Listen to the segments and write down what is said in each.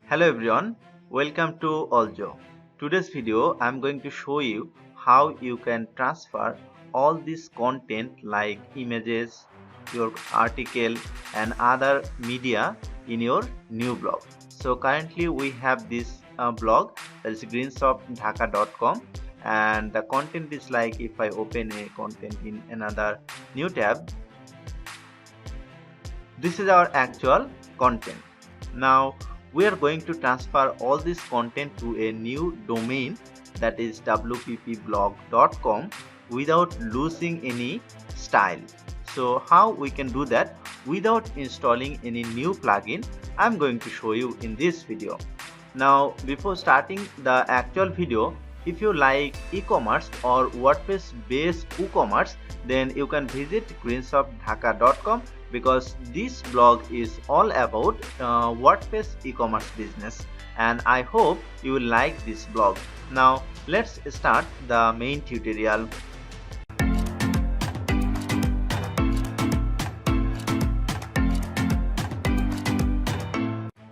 Hello everyone, welcome to ollzo. Today's video I'm going to show you how you can transfer all this content like images, your article and other media in your new blog. So currently we have this blog, that is greensofdhaka.com, and the content is like, if I open a content in another new tab, this is our actual content. Now we are going to transfer all this content to a new domain, that is wppblog.com, without losing any style. So how we can do that without installing any new plugin, I'm going to show you in this video. Now before starting the actual video, if you like e-commerce or WordPress based e-commerce, then you can visit greensofdhaka.com, because this blog is all about WordPress e-commerce business, and I hope you will like this blog. Now let's start the main tutorial.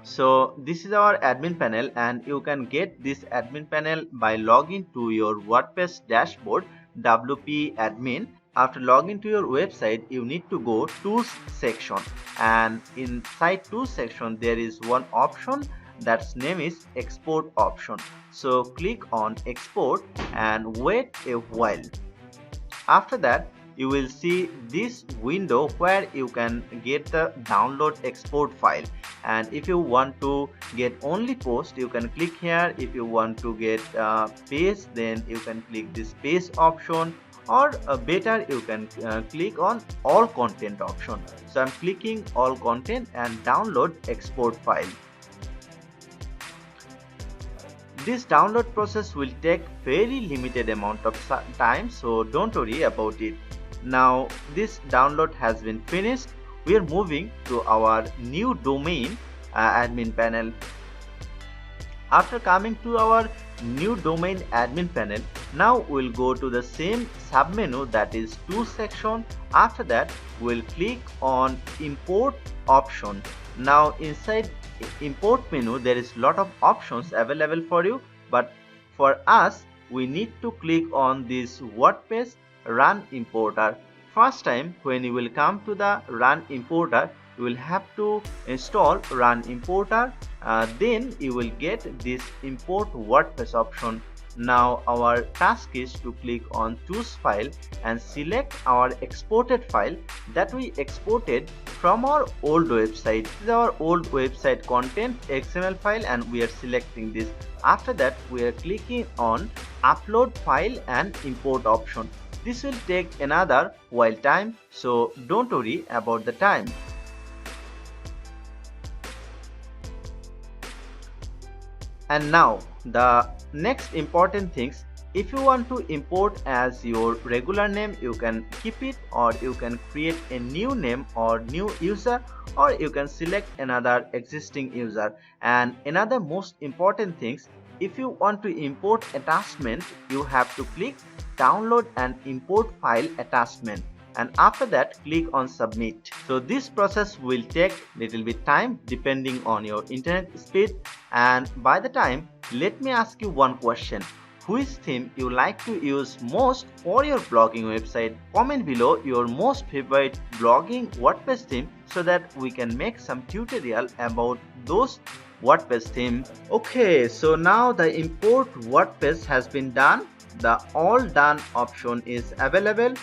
So this is our admin panel, and you can get this admin panel by logging to your WordPress dashboard, WP admin. After logging to your website, you need to go Tools section, and inside Tools section there is one option that's name is Export option. So click on Export and wait a while. After that, you will see this window where you can get the download export file, and if you want to get only post, you can click here. If you want to get page, then you can click this page option, or better you can click on all content option. So I'm clicking all content and download export file. This download process will take very limited amount of time, so don't worry about it. Now this download has been finished. We are moving to our new domain admin panel. After coming to our new domain admin panel, now we'll go to the same submenu, that is Tools section. After that, we'll click on Import option. Now inside Import menu there is lot of options available for you, but for us we need to click on this WordPress Run Importer. First time when you will come to the Run Importer, you will have to install Run Importer, then you will get this Import WordPress option. Now our task is to click on Choose File and select our exported file that we exported from our old website. This is our old website content XML file, and we are selecting this. After that, we are clicking on Upload File and Import option. This will take another while time, so don't worry about the time. And now the next important things, if you want to import as your regular name, you can keep it, or you can create a new name or new user, or you can select another existing user. And another most important things, if you want to import attachment, you have to click download and import file attachment, and after that click on submit. So this process will take little bit time depending on your internet speed. And by the time, let me ask you one question: which theme you like to use most for your blogging website? Comment below your most favorite blogging WordPress theme so that we can make some tutorial about those WordPress theme. Okay, so now the import WordPress has been done. The all done option is available.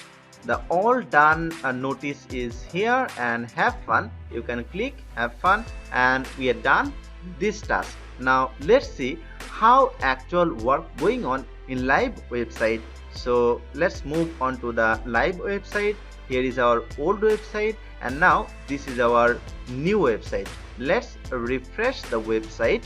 The all done notice is here, and have fun. You can click have fun, and we are done this task. Now let's see how actual work going on in live website. So let's move on to the live website. Here is our old website, and now this is our new website. Let's refresh the website,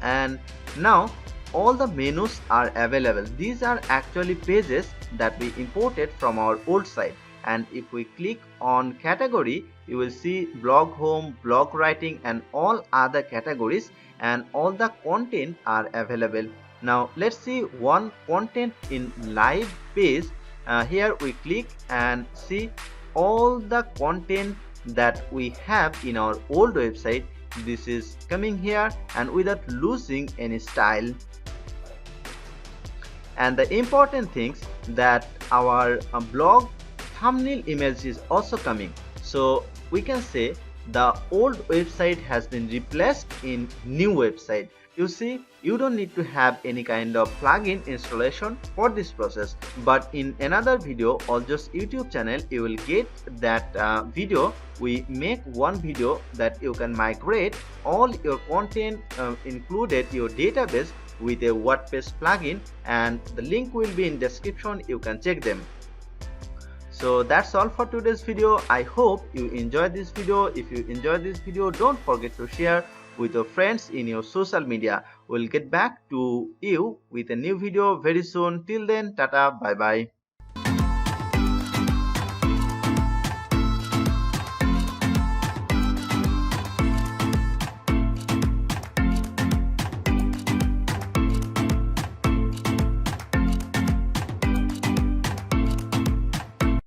and now all the menus are available. These are actually pages that we imported from our old site, and if we click on category, you will see blog home, blog writing and all other categories, and all the content are available. Now let's see one content in live page. Here we click and see all the content that we have in our old website this is coming here and without losing any style. And the important things that our blog thumbnail image is also coming. So we can say the old website has been replaced in new website. You see, you don't need to have any kind of plugin installation for this process, but in another video or just YouTube channel you will get that video. We make one video that you can migrate all your content, included your database, with a WordPress plugin, and the link will be in description. You can check them. So that's all for today's video. I hope you enjoyed this video. If you enjoyed this video, don't forget to share with your friends in your social media. We'll get back to you with a new video very soon. Till then, tata, bye bye.